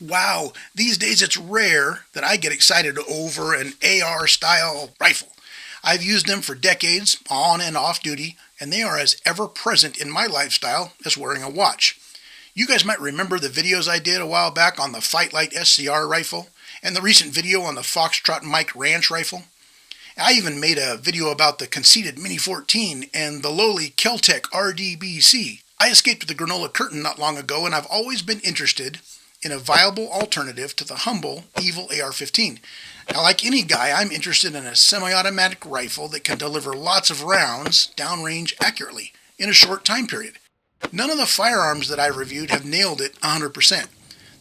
Wow, these days it's rare that I get excited over an AR style rifle. I've used them for decades, on and off duty, and they are as ever present in my lifestyle as wearing a watch. You guys might remember the videos I did a while back on the Fight Light SCR rifle, and the recent video on the Foxtrot Mike Ranch rifle. I even made a video about the conceited Mini 14 and the lowly Keltec RDBC. I escaped the granola curtain not long ago, and I've always been interested in a viable alternative to the humble, evil AR-15. Now, like any guy, I'm interested in a semi-automatic rifle that can deliver lots of rounds downrange accurately in a short time period. None of the firearms that I reviewed have nailed it 100%.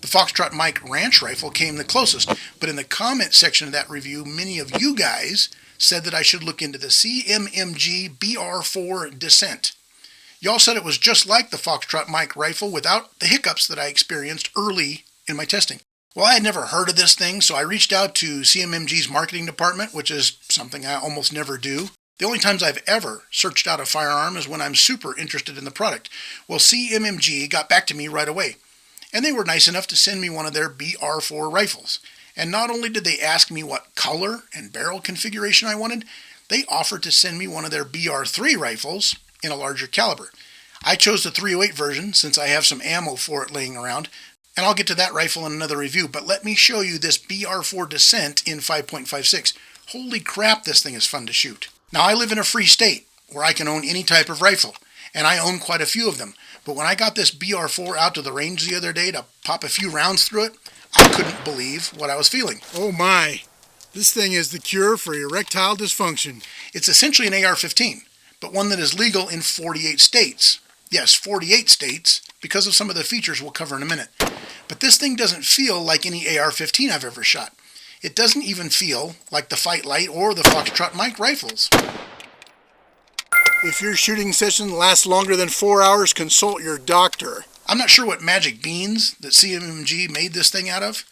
The Foxtrot Mike Ranch rifle came the closest, but in the comment section of that review, many of you guys said that I should look into the CMMG BR4 Dissent. Y'all said it was just like the Foxtrot Mike rifle without the hiccups that I experienced early in my testing. Well, I had never heard of this thing, so I reached out to CMMG's marketing department, which is something I almost never do. The only times I've ever searched out a firearm is when I'm super interested in the product. Well, CMMG got back to me right away, and they were nice enough to send me one of their BR4 rifles. And not only did they ask me what color and barrel configuration I wanted, they offered to send me one of their BR3 rifles in a larger caliber. I chose the 308 version since I have some ammo for it laying around, and I'll get to that rifle in another review, but let me show you this BR4 Dissent in 5.56. Holy crap, this thing is fun to shoot. Now, I live in a free state where I can own any type of rifle, and I own quite a few of them, but when I got this BR4 out to the range the other day to pop a few rounds through it, I couldn't believe what I was feeling. Oh my, this thing is the cure for erectile dysfunction. It's essentially an AR-15. But one that is legal in 48 states. Yes, 48 states, because of some of the features we'll cover in a minute. But this thing doesn't feel like any AR-15 I've ever shot. It doesn't even feel like the Fight Light or the Foxtrot Mike rifles. If your shooting session lasts longer than 4 hours, consult your doctor. I'm not sure what magic beans that CMMG made this thing out of,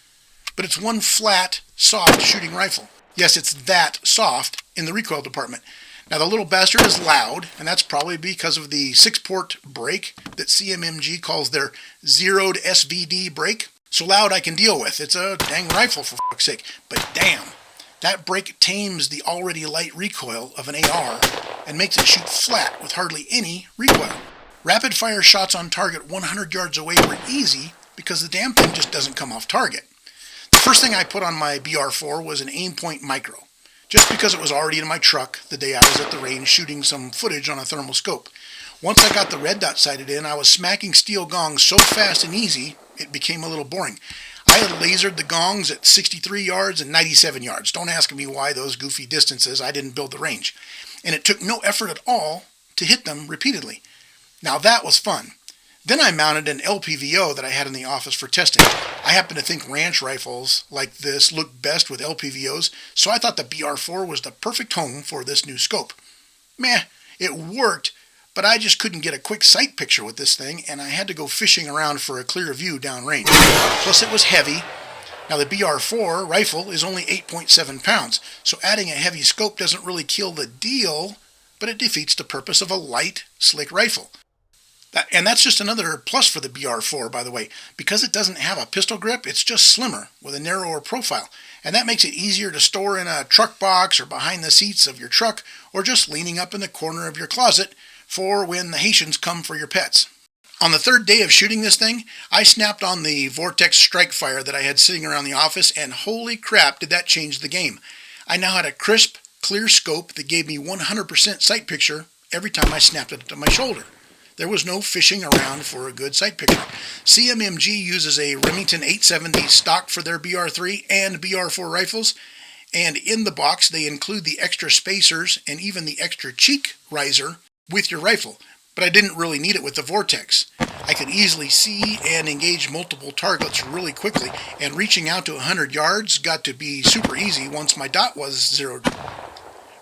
but it's one flat, soft shooting rifle. Yes, it's that soft in the recoil department. Now, the little bastard is loud, and that's probably because of the 6-port brake that CMMG calls their zeroed SVD brake. So loud I can deal with. It's a dang rifle, for fuck's sake. But damn, that brake tames the already light recoil of an AR and makes it shoot flat with hardly any recoil. Rapid-fire shots on target 100 yards away were easy because the damn thing just doesn't come off target. The first thing I put on my BR4 was an Aimpoint Micro, just because it was already in my truck the day I was at the range shooting some footage on a thermal scope. Once I got the red dot sighted in, I was smacking steel gongs so fast and easy, it became a little boring. I had lasered the gongs at 63 yards and 97 yards. Don't ask me why those goofy distances. I didn't build the range. And it took no effort at all to hit them repeatedly. Now that was fun. Then I mounted an LPVO that I had in the office for testing. I happen to think ranch rifles like this look best with LPVOs, so I thought the BR4 was the perfect home for this new scope. Meh, it worked, but I just couldn't get a quick sight picture with this thing, and I had to go fishing around for a clear view downrange. Plus it was heavy. Now the BR4 rifle is only 8.7 pounds, so adding a heavy scope doesn't really kill the deal, but it defeats the purpose of a light, slick rifle. And that's just another plus for the BR4, by the way. Because it doesn't have a pistol grip, it's just slimmer with a narrower profile. And that makes it easier to store in a truck box or behind the seats of your truck or just leaning up in the corner of your closet for when the Haitians come for your pets. On the third day of shooting this thing, I snapped on the Vortex Strike Fire that I had sitting around the office, and holy crap, did that change the game. I now had a crisp, clear scope that gave me 100% sight picture every time I snapped it to my shoulder. There was no fishing around for a good sight picture. CMMG uses a Remington 870 stock for their BR3 and BR4 rifles, And in the box, they include the extra spacers and even the extra cheek riser with your rifle. But I didn't really need it with the Vortex. I could easily see and engage multiple targets really quickly, and reaching out to 100 yards got to be super easy once my dot was zeroed.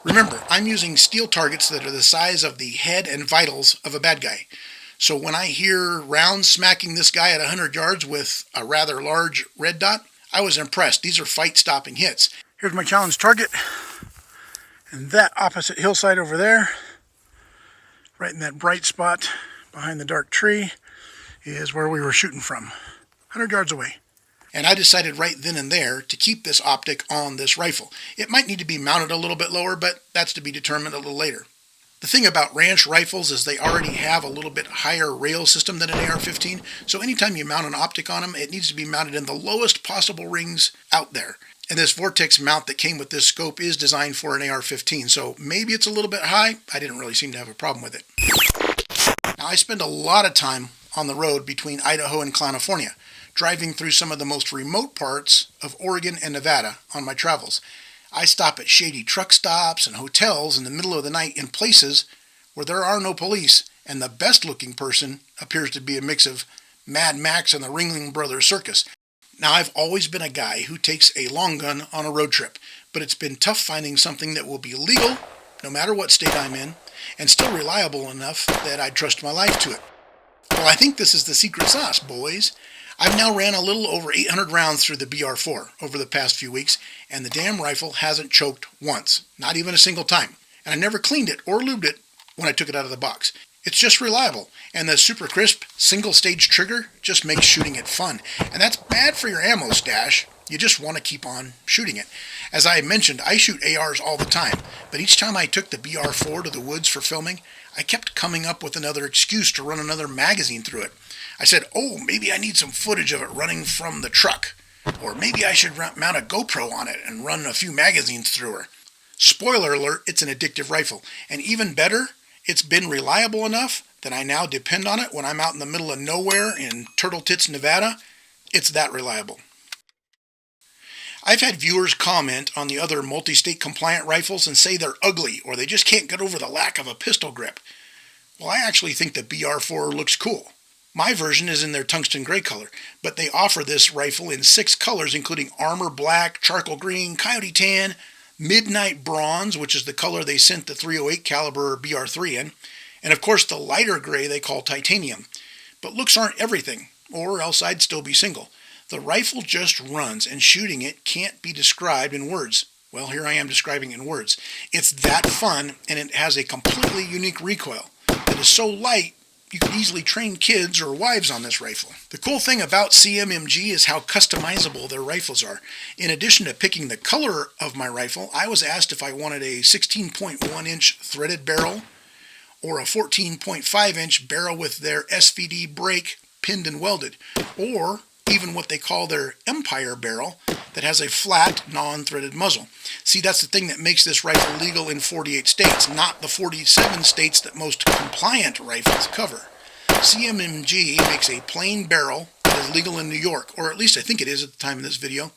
Remember, I'm using steel targets that are the size of the head and vitals of a bad guy. So when I hear rounds smacking this guy at 100 yards with a rather large red dot, I was impressed. These are fight-stopping hits. Here's my challenge target. And that opposite hillside over there, right in that bright spot behind the dark tree, is where we were shooting from, 100 yards away. And I decided right then and there to keep this optic on this rifle. It might need to be mounted a little bit lower, but that's to be determined a little later. The thing about ranch rifles is they already have a little bit higher rail system than an AR-15, so anytime you mount an optic on them, it needs to be mounted in the lowest possible rings out there. And this Vortex mount that came with this scope is designed for an AR-15, so maybe it's a little bit high. I didn't really seem to have a problem with it. Now, I spend a lot of time on the road between Idaho and California, driving through some of the most remote parts of Oregon and Nevada on my travels. I stop at shady truck stops and hotels in the middle of the night in places where there are no police, and the best-looking person appears to be a mix of Mad Max and the Ringling Brothers Circus. Now, I've always been a guy who takes a long gun on a road trip, but it's been tough finding something that will be legal, no matter what state I'm in, and still reliable enough that I'd trust my life to it. Well, I think this is the secret sauce, boys. I've now ran a little over 800 rounds through the BR4 over the past few weeks, and the damn rifle hasn't choked once, not even a single time. And I never cleaned it or lubed it when I took it out of the box. It's just reliable, and the super crisp single-stage trigger just makes shooting it fun. And that's bad for your ammo stash. You just want to keep on shooting it. As I mentioned, I shoot ARs all the time, but each time I took the BR4 to the woods for filming, I kept coming up with another excuse to run another magazine through it. I said, oh, maybe I need some footage of it running from the truck. Or maybe I should mount a GoPro on it and run a few magazines through her. Spoiler alert, it's an addictive rifle. And even better, it's been reliable enough that I now depend on it when I'm out in the middle of nowhere in Turtle Tits, Nevada. It's that reliable. I've had viewers comment on the other multi-state compliant rifles and say they're ugly or they just can't get over the lack of a pistol grip. Well, I actually think the BR4 looks cool. My version is in their tungsten gray color, but they offer this rifle in 6 colors, including armor black, charcoal green, coyote tan, midnight bronze, which is the color they sent the .308 caliber BR3 in, and of course the lighter gray they call titanium. But looks aren't everything, or else I'd still be single. The rifle just runs, and shooting it can't be described in words. Well, here I am describing it in words. It's that fun, and it has a completely unique recoil that is so light you could easily train kids or wives on this rifle. The cool thing about CMMG is how customizable their rifles are. In addition to picking the color of my rifle, I was asked if I wanted a 16.1-inch threaded barrel or a 14.5-inch barrel with their SVD brake pinned and welded, or even what they call their Empire barrel that has a flat, non-threaded muzzle. See, that's the thing that makes this rifle legal in 48 states, not the 47 states that most compliant rifles cover. CMMG makes a plain barrel that is legal in New York, or at least I think it is at the time of this video.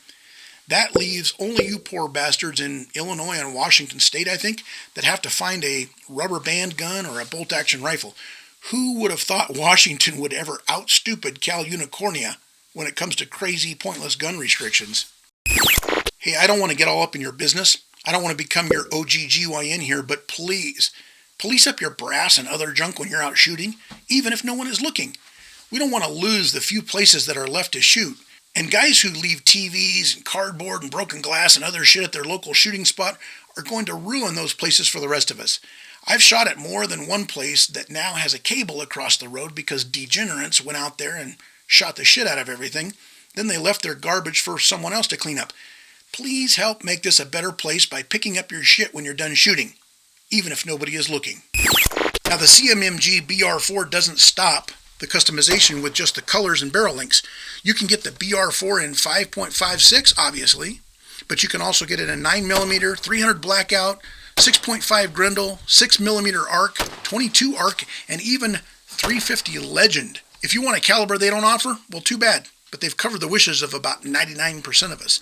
That leaves only you poor bastards in Illinois and Washington State, I think, that have to find a rubber band gun or a bolt-action rifle. Who would have thought Washington would ever out-stupid Cal Unicornia when it comes to crazy, pointless gun restrictions? Hey, I don't want to get all up in your business. I don't want to become your OGGYN here, but please, police up your brass and other junk when you're out shooting, even if no one is looking. We don't want to lose the few places that are left to shoot. And guys who leave TVs and cardboard and broken glass and other shit at their local shooting spot are going to ruin those places for the rest of us. I've shot at more than one place that now has a cable across the road because degenerates went out there and shot the shit out of everything. Then they left their garbage for someone else to clean up. Please help make this a better place by picking up your shit when you're done shooting, even if nobody is looking. Now, the CMMG BR4 doesn't stop the customization with just the colors and barrel links. You can get the BR4 in 5.56, obviously, but you can also get it in 9mm, 300 blackout, 6.5 Grendel, 6mm arc, 22 arc, and even 350 Legend. If you want a caliber they don't offer, well, too bad, but they've covered the wishes of about 99% of us.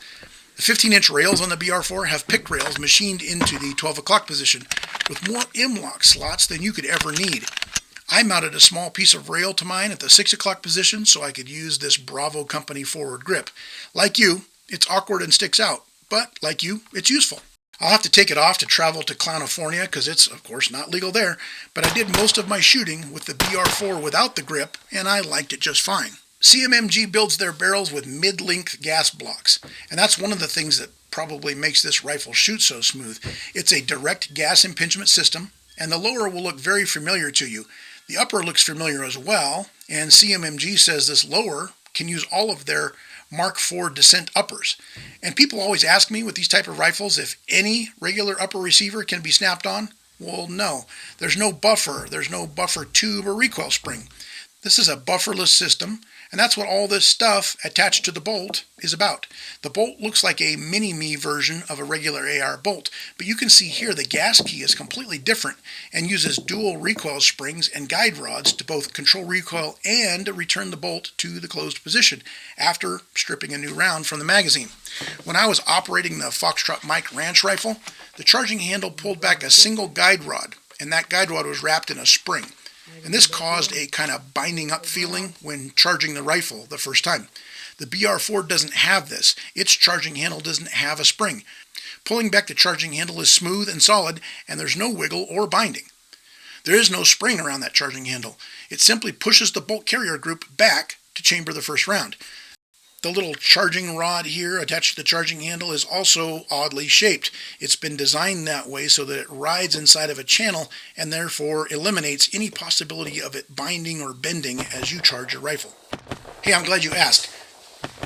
The 15-inch rails on the BR4 have pick rails machined into the 12 o'clock position with more M-lock slots than you could ever need. I mounted a small piece of rail to mine at the 6 o'clock position so I could use this Bravo Company forward grip. Like you, it's awkward and sticks out, but like you, it's useful. I'll have to take it off to travel to California because it's, of course, not legal there, but I did most of my shooting with the BR4 without the grip, and I liked it just fine. CMMG builds their barrels with mid-length gas blocks, and that's one of the things that probably makes this rifle shoot so smooth. It's a direct gas impingement system, and the lower will look very familiar to you. The upper looks familiar as well, and CMMG says this lower can use all of their Mark IV Dissent uppers. And people always ask me with these type of rifles if any regular upper receiver can be snapped on. Well, no. There's no buffer. There's no buffer tube or recoil spring. This is a bufferless system, and that's what all this stuff attached to the bolt is about. The bolt looks like a mini-me version of a regular AR bolt, but you can see here the gas key is completely different and uses dual recoil springs and guide rods to both control recoil and return the bolt to the closed position after stripping a new round from the magazine. When I was operating the Foxtrot Mike Ranch rifle, the charging handle pulled back a single guide rod, and that guide rod was wrapped in a spring. And this caused a kind of binding up feeling when charging the rifle the first time. The BR4 doesn't have this. Its charging handle doesn't have a spring. Pulling back the charging handle is smooth and solid, and there's no wiggle or binding. There is no spring around that charging handle. It simply pushes the bolt carrier group back to chamber the first round. The little charging rod here attached to the charging handle is also oddly shaped. It's been designed that way so that it rides inside of a channel and therefore eliminates any possibility of it binding or bending as you charge your rifle. Hey, I'm glad you asked.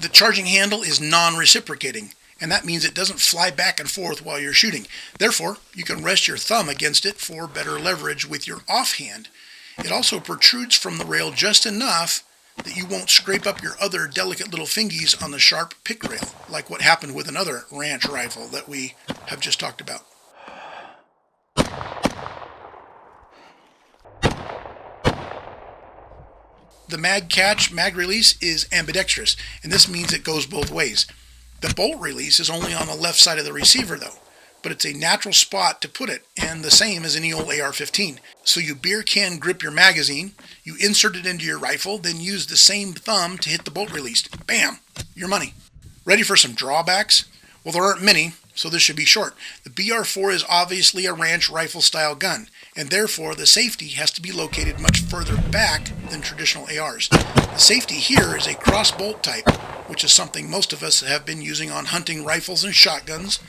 The charging handle is non-reciprocating, and that means it doesn't fly back and forth while you're shooting. Therefore, you can rest your thumb against it for better leverage with your offhand. It also protrudes from the rail just enough that you won't scrape up your other delicate little fingies on the sharp pick rail, like what happened with another ranch rifle that we have just talked about. The mag catch, mag release is ambidextrous, and this means it goes both ways. The bolt release is only on the left side of the receiver though, but it's a natural spot to put it, and the same as any old AR-15. So you beer can grip your magazine, you insert it into your rifle, then use the same thumb to hit the bolt release. Bam! Your money. Ready for some drawbacks? Well, there aren't many, so this should be short. The BR4 is obviously a ranch rifle style gun, and therefore the safety has to be located much further back than traditional ARs. The safety here is a cross bolt type, which is something most of us have been using on hunting rifles and shotguns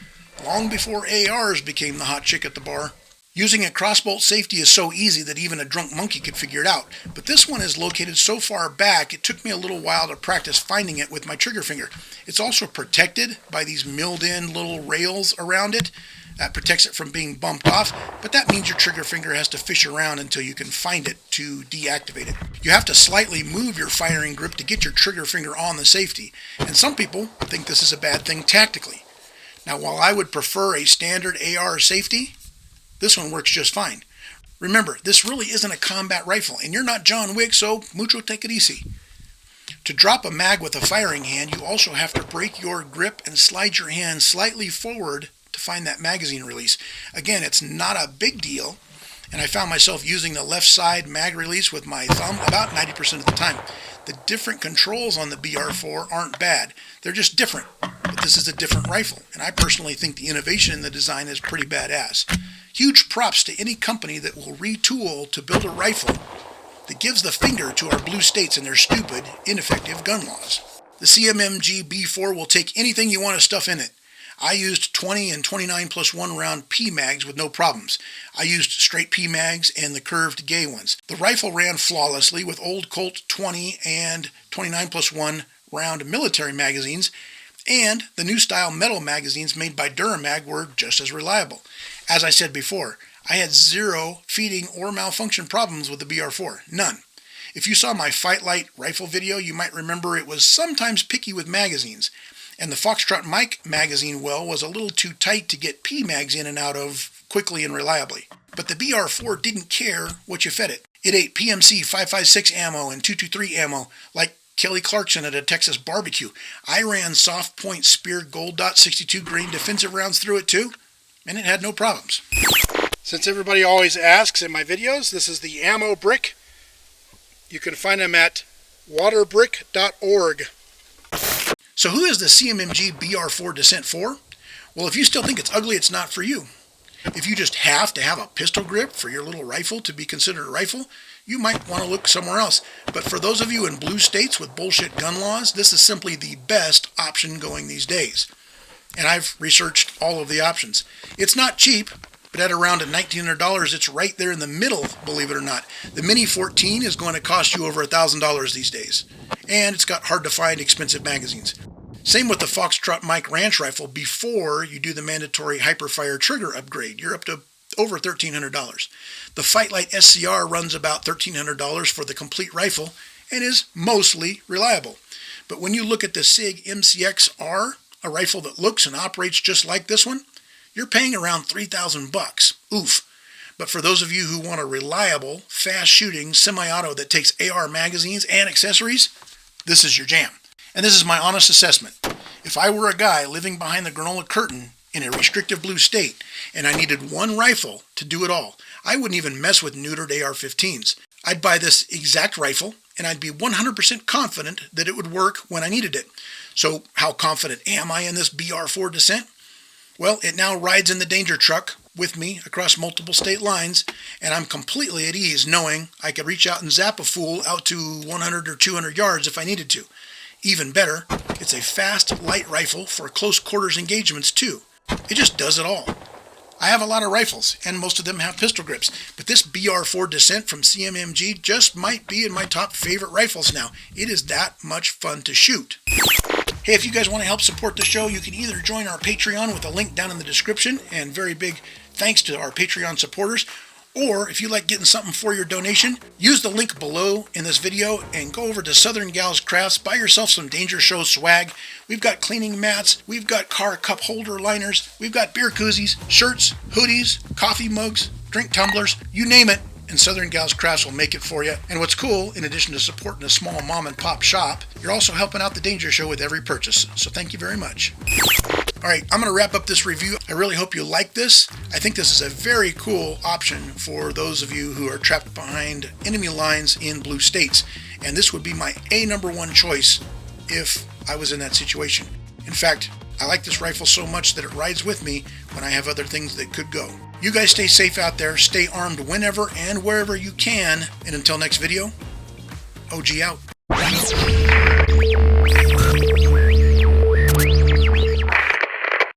long before ARs became the hot chick at the bar. Using a crossbolt safety is so easy that even a drunk monkey could figure it out, but this one is located so far back it took me a little while to practice finding it with my trigger finger. It's also protected by these milled in little rails around it. That protects it from being bumped off, but that means your trigger finger has to fish around until you can find it to deactivate it. You have to slightly move your firing grip to get your trigger finger on the safety, and some people think this is a bad thing tactically. Now, while I would prefer a standard AR safety, this one works just fine. Remember, this really isn't a combat rifle, and you're not John Wick, so mucho take it easy. To drop a mag with a firing hand, you also have to break your grip and slide your hand slightly forward to find that magazine release. Again, it's not a big deal, and I found myself using the left side mag release with my thumb about 90% of the time. The different controls on the BR4 aren't bad. They're just different, but this is a different rifle, and I personally think the innovation in the design is pretty badass. Huge props to any company that will retool to build a rifle that gives the finger to our blue states and their stupid, ineffective gun laws. The CMMG B4 will take anything you want to stuff in it. I used 20 and 29 plus 1 round P mags with no problems. I used straight P mags and the curved gay ones. The rifle ran flawlessly with old Colt 20 and 29 plus 1 round military magazines, and the new style metal magazines made by Duramag were just as reliable. As I said before, I had zero feeding or malfunction problems with the BR4. None. If you saw my Fight Light rifle video, you might remember it was sometimes picky with magazines, and the Foxtrot Mike magazine well was a little too tight to get P-mags in and out of quickly and reliably. But the BR4 didn't care what you fed it. It ate PMC 5.56 ammo and 223 ammo like Kelly Clarkson at a Texas barbecue. I ran Soft Point Spear Gold Dot 62 grain defensive rounds through it too, and it had no problems. Since everybody always asks in my videos, this is the ammo brick. You can find them at waterbrick.org. So who is the CMMG BR4 Dissent for? Well, if you still think it's ugly, it's not for you. If you just have to have a pistol grip for your little rifle to be considered a rifle, you might want to look somewhere else. But for those of you in blue states with bullshit gun laws, this is simply the best option going these days. And I've researched all of the options. It's not cheap, but at around $1,900, it's right there in the middle, believe it or not. The Mini 14 is going to cost you over $1,000 these days. And it's got hard to find expensive magazines. Same with the Foxtrot Mike Ranch rifle before you do the mandatory Hyperfire trigger upgrade. You're up to over $1,300. The Fightlight SCR runs about $1,300 for the complete rifle and is mostly reliable. But when you look at the SIG MCX-R, a rifle that looks and operates just like this one, you're paying around $3,000. Oof. But for those of you who want a reliable, fast-shooting semi-auto that takes AR magazines and accessories, this is your jam. And this is my honest assessment. If I were a guy living behind the granola curtain in a restrictive blue state and I needed one rifle to do it all, I wouldn't even mess with neutered AR-15s. I'd buy this exact rifle and I'd be 100% confident that it would work when I needed it. So how confident am I in this BR4 Dissent? Well, it now rides in the danger truck with me across multiple state lines, and I'm completely at ease knowing I could reach out and zap a fool out to 100 or 200 yards if I needed to. Even better, it's a fast, light rifle for close quarters engagements too. It just does it all. I have a lot of rifles, and most of them have pistol grips, but this BR4 Dissent from CMMG just might be in my top favorite rifles now. It is that much fun to shoot. Hey, if you guys want to help support the show, you can either join our Patreon with a link down in the description, and very big thanks to our Patreon supporters, or if you like getting something for your donation, use the link below in this video and go over to Southern Gals Crafts, buy yourself some Danger Show swag. We've got cleaning mats, we've got car cup holder liners, we've got beer koozies, shirts, hoodies, coffee mugs, drink tumblers, you name it, and Southern Gals Crafts will make it for you. And what's cool, in addition to supporting a small mom and pop shop, you're also helping out the Danger Show with every purchase. So thank you very much. Alright, I'm going to wrap up this review. I really hope you like this. I think this is a very cool option for those of you who are trapped behind enemy lines in blue states. And this would be my number one choice if I was in that situation. In fact, I like this rifle so much that it rides with me when I have other things that could go. You guys stay safe out there, stay armed whenever and wherever you can, and until next video, OG out.